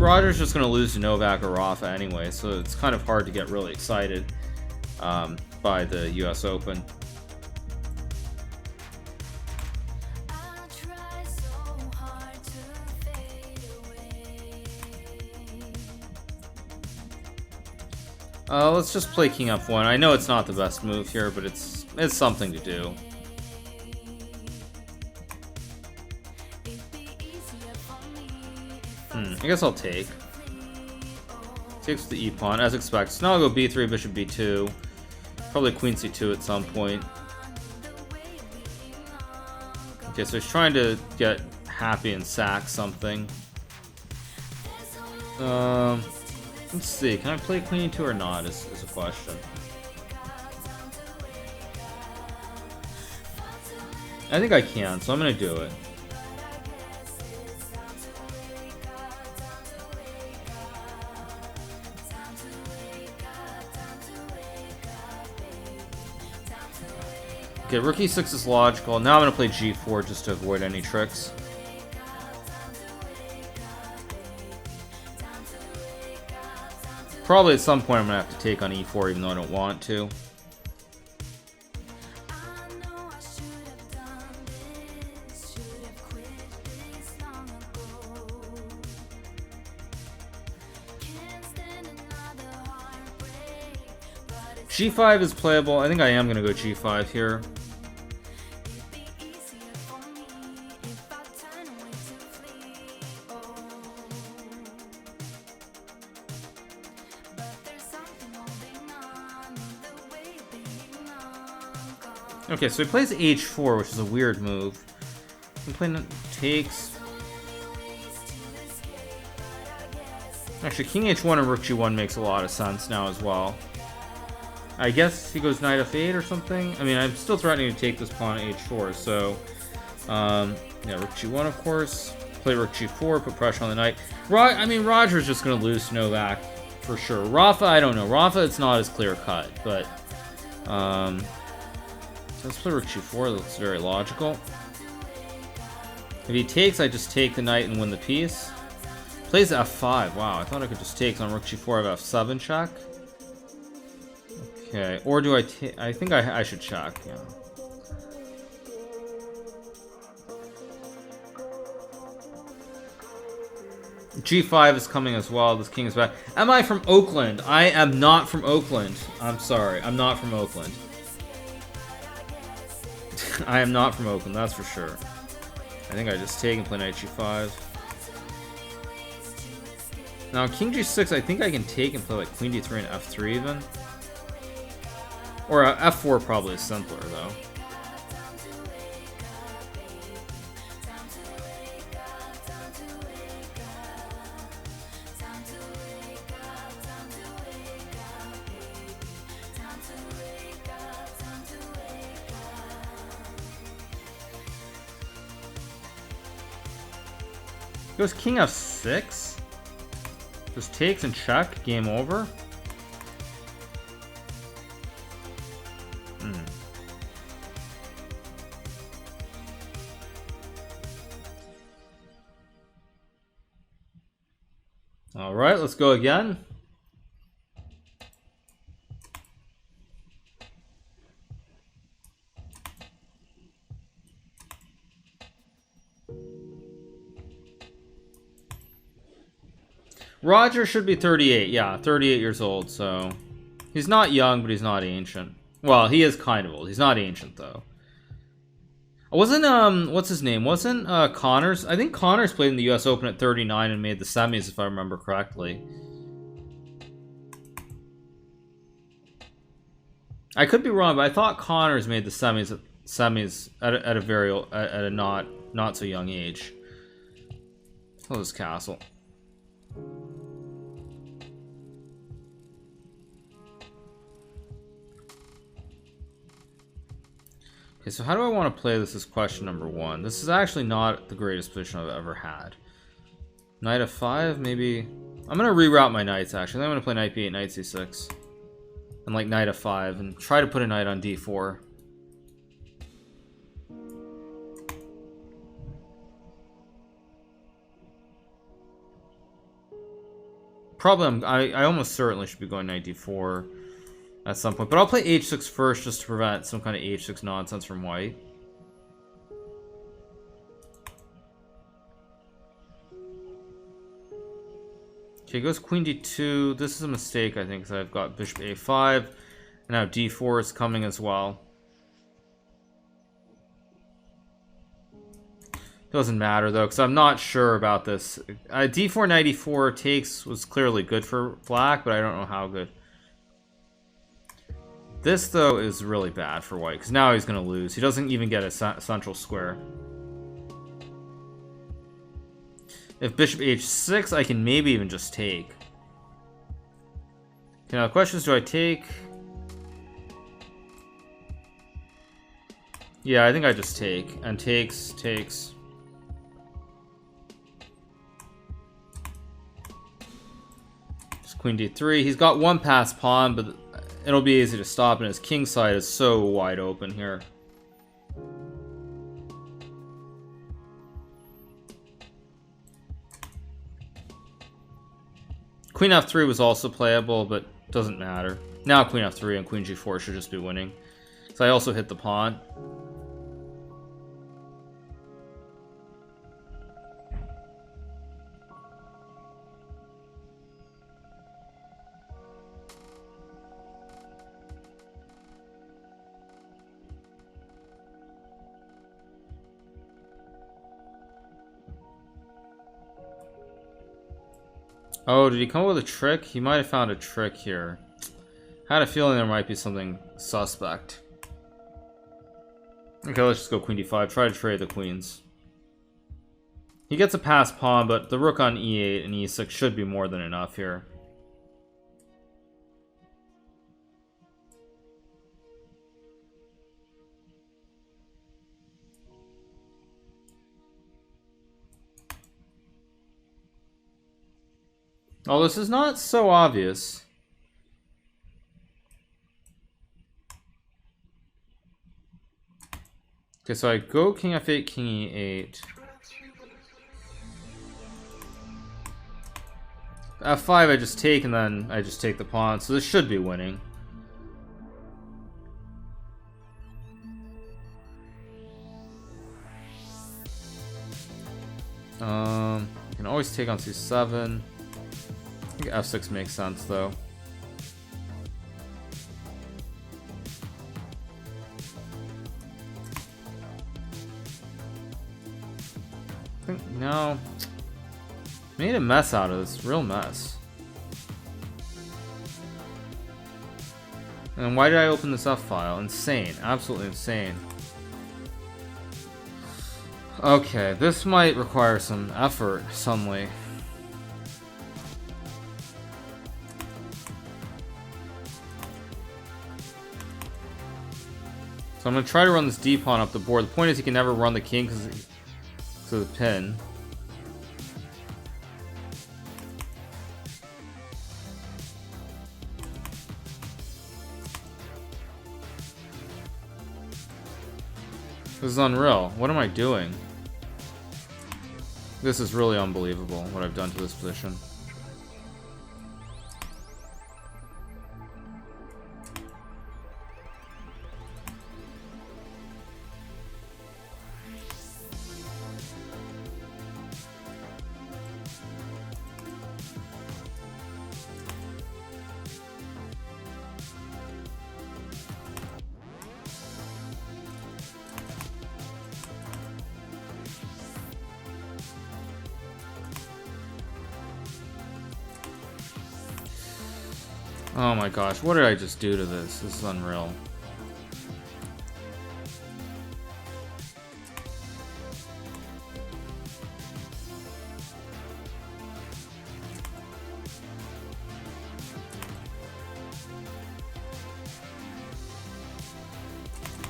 Roger's just going to lose to Novak or Rafa anyway, so it's kind of hard to get really excited by the US Open. Let's just play King F1. I know it's not the best move here, but it's something to do. I guess I'll take. Takes with the E-pawn, as expected. So now I'll go B3, bishop B2. Probably Queen C2 at some point. Okay, so he's trying to get happy and sack something. Let's see, can I play Queen E2 or not is a question. I think I can, so I'm gonna do it. Okay, rook e6 is logical. Now I'm going to play g4 just to avoid any tricks. Probably at some point I'm going to have to take on e4 even though I don't want to. G5 is playable. I think I am going to go G5 here. Okay, so he plays H4, which is a weird move. I'm playing takes. Actually, King H1 and Rook G1 makes a lot of sense now as well. I guess he goes Knight F8 or something. I mean, I'm still threatening to take this pawn at H4, so yeah, Rook G1, of course. Play Rook G4, put pressure on the knight. I mean, Roger's just going to lose to Novak for sure. Rafa, I don't know. Rafa, it's not as clear cut, but let's play Rook G4. That's very logical. If he takes, I just take the knight and win the piece. Plays F5. Wow, I thought I could just take on Rook G4. I have F7 check. Okay, or do I take? I think I should check. Yeah. G5 is coming as well. This king is back. Am I from Oakland? I am not from Oakland. I'm sorry. I'm not from Oakland. I am not from Oakland, that's for sure. I think I just take and play Knight G5. Now, King G6, I think I can take and play like Queen D3 and F3 even. Or F4 probably is simpler, though. Goes King F6? Just takes and check, game over. Alright, let's go again. Roger should be 38, yeah, 38 years old, so he's not young, but he's not ancient. Well, he is kind of old. He's not ancient, though. Wasn't, what's his name? Wasn't, Connors? I think Connors played in the US Open at 39 and made the semis, if I remember correctly. I could be wrong, but I thought Connors made the semis at a not so young age. Oh, this castle. Okay, so how do I want to play this is question number one. This is actually not the greatest position I've ever had. Knight F5, maybe. I'm going to reroute my knights, actually. I'm going to play Knight B8, Knight C6. And like Knight F5, and try to put a knight on D4. probably I almost certainly should be going knight d4 at some point. But I'll play h6 first just to prevent some kind of h6 nonsense from white. Okay, goes queen d2. This is a mistake, I think, because I've got bishop a5. And now d4 is coming as well. Doesn't matter, though, because I'm not sure about this. d4 knight e4 takes was clearly good for black, but I don't know how good. This, though, is really bad for white, because now he's going to lose. He doesn't even get a central square. If bishop h6, I can maybe even just take. Okay, now the question is, do I take? Yeah, I think I just take. And takes. Just queen d3. He's got one passed pawn, but it'll be easy to stop, and his king side is so wide open here. Queen f3 was also playable, but doesn't matter. Now queen f3 and queen g4 should just be winning. So I also hit the pawn. Oh, did he come up with a trick? He might have found a trick here. I had a feeling there might be something suspect. Okay, let's just go queen d5. Try to trade the queens. He gets a passed pawn, but the rook on e8 and e6 should be more than enough here. Oh, this is not so obvious. Okay, so I go king f8, king e8. f5 I just take, and then I just take the pawn, so this should be winning. I can always take on c7. I think f6 makes sense, though. I think, no. Made a mess out of this, real mess. And why did I open this F file? Insane, absolutely insane. Okay, this might require some effort suddenly. So I'm going to try to run this d pawn up the board. The point is he can never run the king because of the pin. This is unreal. What am I doing? This is really unbelievable what I've done to this position. Oh my gosh, what did I just do to this? This is unreal.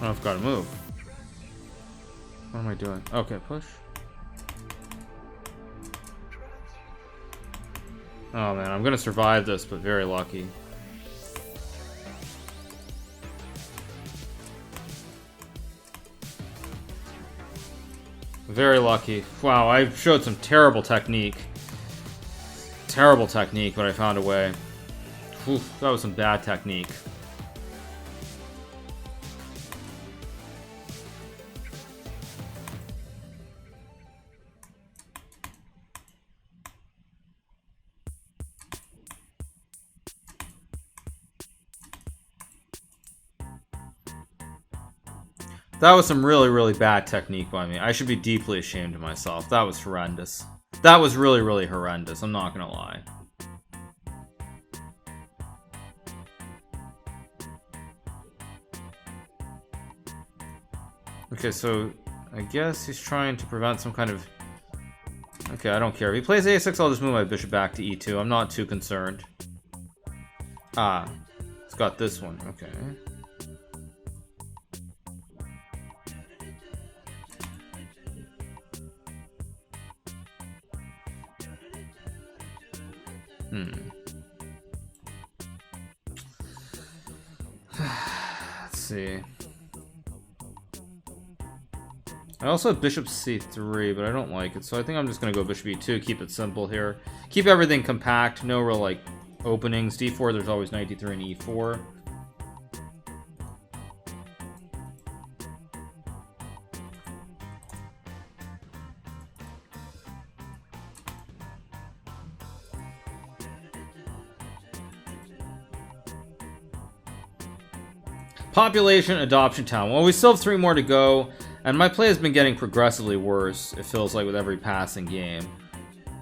Oh, I've got to move. What am I doing? Okay, push. Oh man, I'm gonna survive this, but very lucky. Very lucky. Wow, I showed some terrible technique Terrible technique, but I found a way. Oof, that was some bad technique. That was some really, really bad technique by me. I should be deeply ashamed of myself. That was horrendous. That was really, really horrendous. I'm not gonna lie. Okay, so I guess he's trying to prevent some kind of... Okay, I don't care. If he plays a6, I'll just move my bishop back to e2. I'm not too concerned. Ah, it's got this one. Okay. Let's see. I also have bishop c3, but I don't like it, so I think I'm just going to go bishop e2, keep it simple here. Keep everything compact, no real, like, openings. d4, there's always knight d3 and e4. Population adoption town. Well, we still have 3 more to go, and my play has been getting progressively worse, it feels like, with every passing game.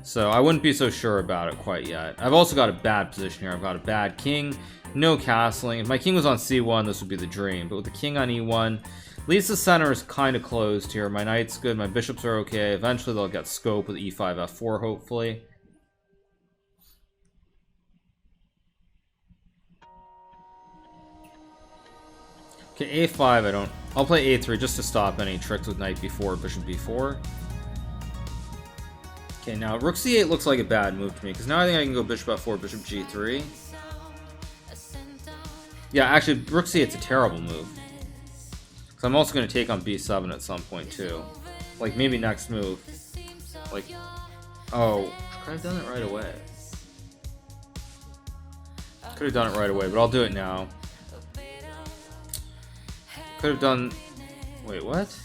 So I wouldn't be so sure about it quite yet. I've also got a bad position here. I've got a bad king, no castling. If my king was on c1, this would be the dream. But with the king on e1, at least the center is kind of closed here. My knight's good, my bishops are okay. Eventually they'll get scope with e5, f4, hopefully. Okay, a5, I'll play a3 just to stop any tricks with knight b4, bishop b4. Okay, now rook c8 looks like a bad move to me, because now I think I can go bishop f4, bishop g3. Yeah, actually, rook c8's a terrible move. Because I'm also going to take on b7 at some point, too. Like, maybe next move. Like, oh, could I have done it right away? Could have done it right away, but I'll do it now. Could have done... Wait, what?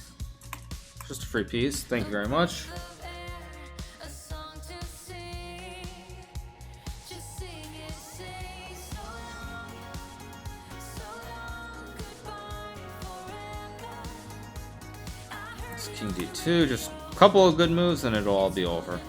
Just a free piece. Thank you very much. It's king d2. Just a couple of good moves and it'll all be over.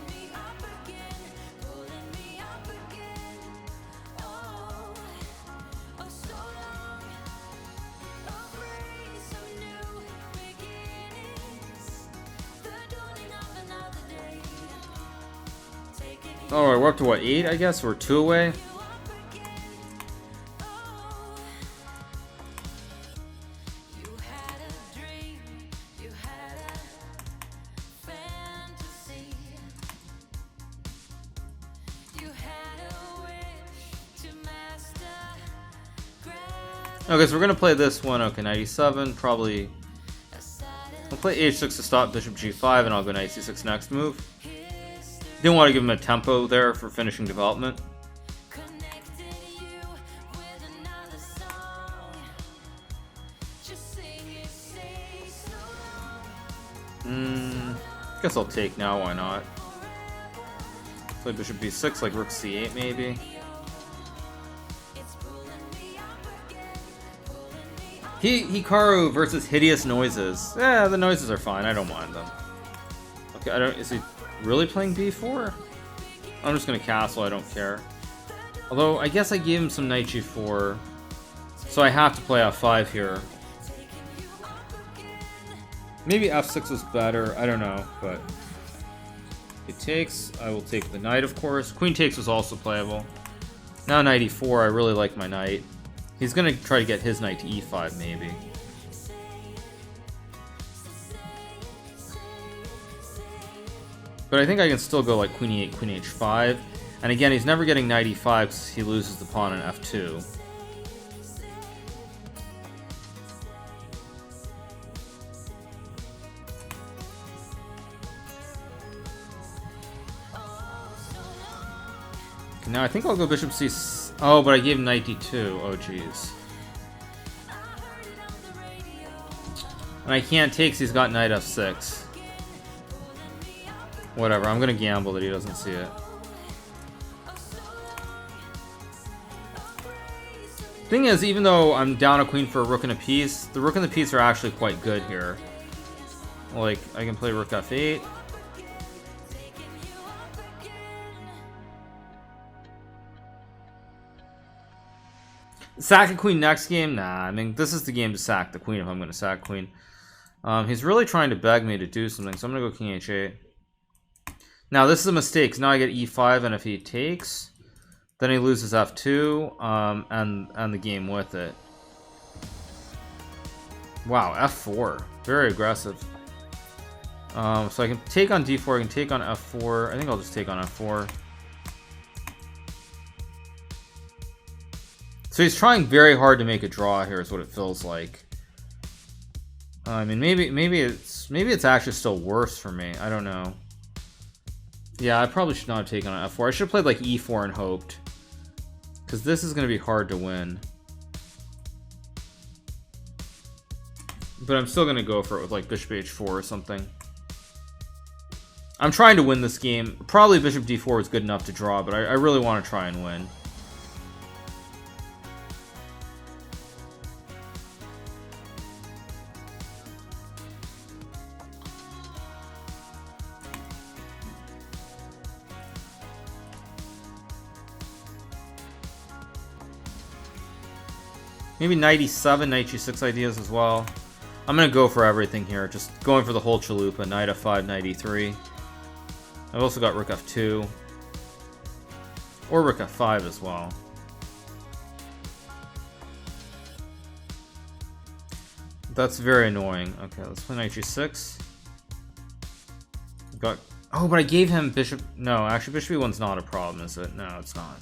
Oh, we're up to what, 8, I guess? We're 2 away? Okay, so we're gonna play this one. Okay, 97, probably... I'll play h6 to stop bishop g5, and I'll go knight c6 next move. Didn't want to give him a tempo there for finishing development. Guess I'll take now, why not? Play bishop b6 like rook c8 maybe. Hikaru versus hideous noises. Yeah, the noises are fine, I don't mind them. Okay, is he really playing b4? I'm just gonna castle, I don't care. Although, I guess I gave him some knight g4, so I have to play f5 here. Maybe f6 was better, I don't know, but... It takes, I will take the knight, of course. Queen takes was also playable. Now knight e4, I really like my knight. He's gonna try to get his knight to e5, maybe. But I think I can still go like queen e8, queen h5. And again, he's never getting knight e5 because he loses the pawn in f2. Now I think I'll go bishop c... Oh, but I gave him knight d2. Oh, jeez. And I can't take because he's got knight f6. Whatever, I'm gonna gamble that he doesn't see it. Thing is, even though I'm down a queen for a rook and a piece, the rook and the piece are actually quite good here. Like, I can play rook f8. Sack a queen next game? Nah, I mean, this is the game to sack the queen if I'm going to sack queen. He's really trying to beg me to do something, so I'm going to go king h8. Now, this is a mistake, because now I get e5, and if he takes, then he loses f2, and the game with it. Wow, f4. Very aggressive. So I can take on d4, I can take on f4. I think I'll just take on f4. So he's trying very hard to make a draw here, is what it feels like. I mean, maybe it's actually still worse for me. I don't know. Yeah, I probably should not have taken on f4. I should have played like e4 and hoped, because this is going to be hard to win. But I'm still going to go for it with like bishop h4 or something. I'm trying to win this game. Probably bishop d4 is good enough to draw, but I really want to try and win. Maybe knight e7, knight g6 ideas as well. I'm going to go for everything here. Just going for the whole chalupa. Knight f5, knight e3. I've also got rook f2. Or rook f5 as well. That's very annoying. Okay, let's play knight g6. Got... Oh, but I gave him bishop... No, actually bishop e1's not a problem, is it? No, it's not.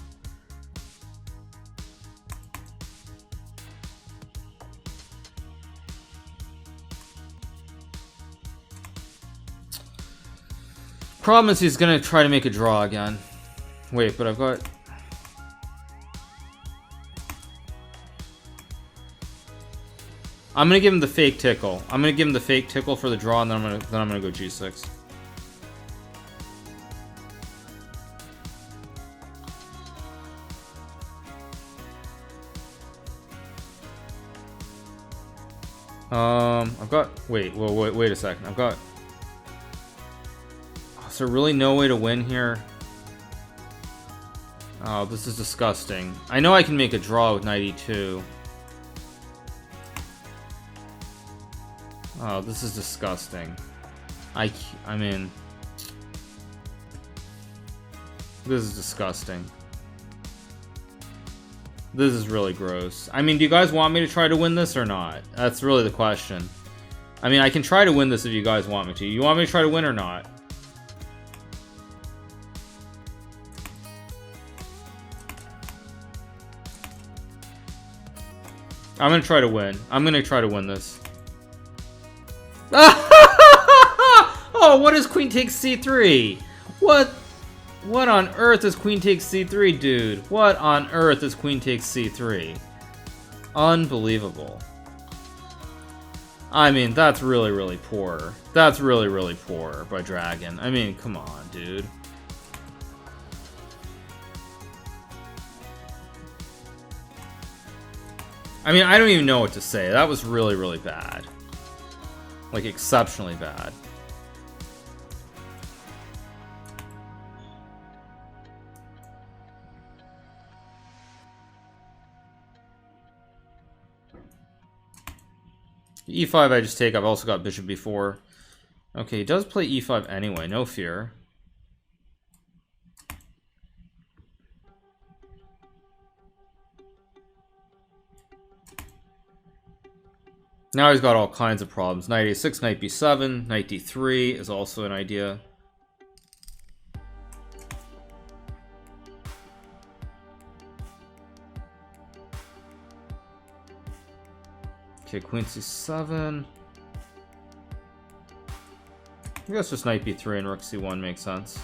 Problem is he's gonna try to make a draw again. Wait, but I've got... I'm gonna give him the fake tickle. I'm gonna give him the fake tickle for the draw, and then I'm gonna go g6. I've got... Wait a second. I've got... Is there really no way to win here? Oh, this is disgusting. I know I can make a draw with knight e2. Oh, this is disgusting. I mean... This is disgusting. This is really gross. I mean, do you guys want me to try to win this or not? That's really the question. I mean, I can try to win this if you guys want me to. You want me to try to win or not? I'm gonna try to win. I'm gonna try to win this. Oh, what is queen takes c3? What on earth is queen takes c3, dude? What on earth is queen takes c3? Unbelievable. I mean, that's really, really poor. That's really, really poor by Dragan. I mean, come on, dude. I mean, I don't even know what to say. That was really, really bad. Like, exceptionally bad. E5 I just take. I've also got bishop b4. Okay, he does play e5 anyway. No fear. Now he's got all kinds of problems. Knight a6, knight b7, knight d3 is also an idea. Okay, queen c7. I guess just knight b3 and rook c1 makes sense.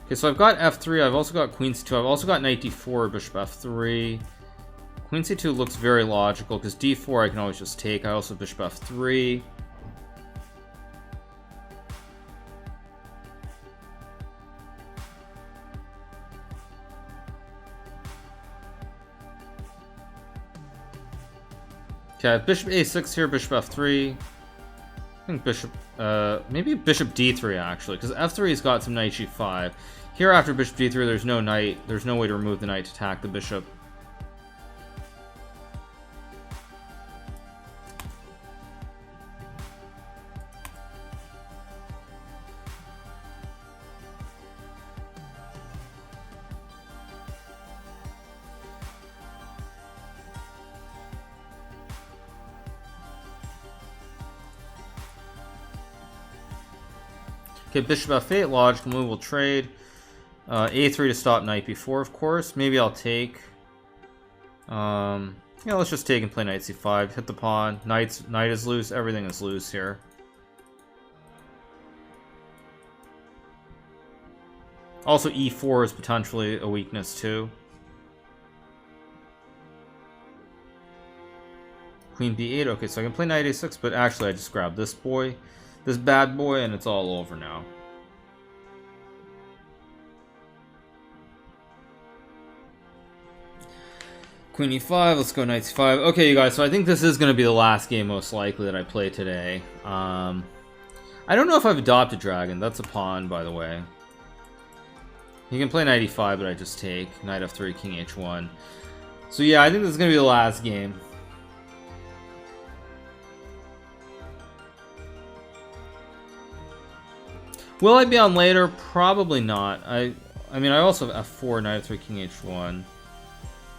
Okay, so I've got f3. I've also got queen c2. I've also got knight d4, bishop f3. Queen c2 looks very logical because d4 I can always just take. I also have bishop f3. Okay, I have bishop a6 here, bishop f3. I think bishop, maybe bishop d3 actually, because f3's got some knight g5. Here after bishop d3, there's no knight. There's no way to remove the knight to attack the bishop. Okay, bishop f8, logical move, we'll trade. A3 to stop knight b4, of course. Maybe I'll take. Yeah, let's just take and play knight c5. Hit the pawn. Knight is loose. Everything is loose here. Also, e4 is potentially a weakness too. Queen b8. Okay, so I can play knight a6, but actually I just grabbed this boy. This bad boy, and it's all over now. Queen e5, let's go knight c5. Okay, you guys, so I think this is going to be the last game, most likely, that I play today. I don't know if I've adopted Dragan. That's a pawn, by the way. You can play knight e5, but I just take. Knight f3, king h1. So yeah, I think this is going to be the last game. Will I be on later? Probably not. I mean, I also have f4, knight f3, king h1.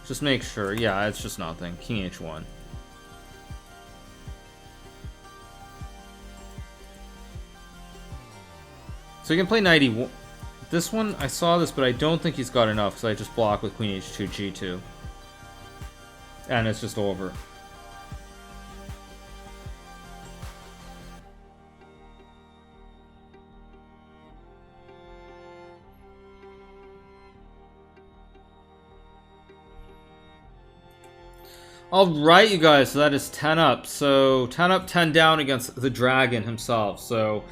Just make sure. Yeah, it's just nothing. King h1. So you can play knight e1. This one, I saw this, but I don't think he's got enough, because I just block with queen h2, g2. And it's just over. Alright, you guys, so that is 10 up. So 10 up, 10 down against the Dragan himself. So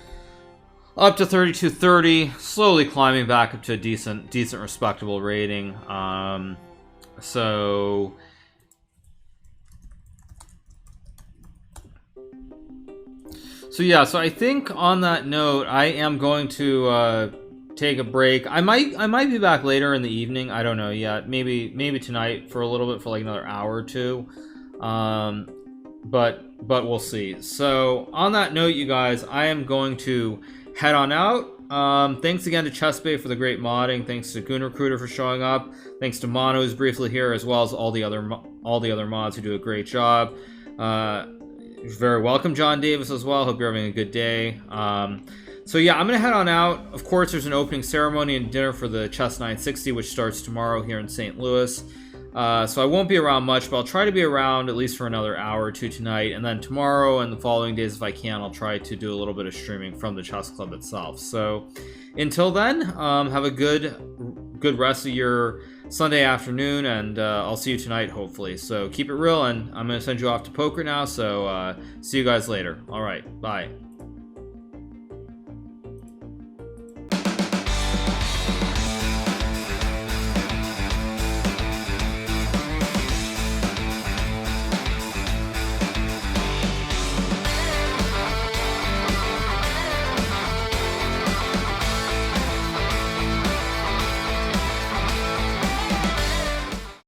up to 3230, slowly climbing back up to a decent respectable rating. So yeah, so I think on that note, I am going to take a break. I might be back later in the evening. I don't know yet. Maybe tonight for a little bit, for like another hour or two. But we'll see. So on that note, you guys, I am going to head on out. Thanks again to Chessbait for the great modding. Thanks to Goon Recruiter for showing up. Thanks to Mono, who's briefly here, as well as all the other mods who do a great job. You're very welcome, John Davis, as well. Hope you're having a good day. So yeah, I'm going to head on out. Of course, there's an opening ceremony and dinner for the Chess 960, which starts tomorrow here in St. Louis. So I won't be around much, but I'll try to be around at least for another hour or two tonight. And then tomorrow and the following days, if I can, I'll try to do a little bit of streaming from the chess club itself. So until then, have a good rest of your Sunday afternoon, and I'll see you tonight, hopefully. So keep it real, and I'm going to send you off to poker now. So see you guys later. All right, bye.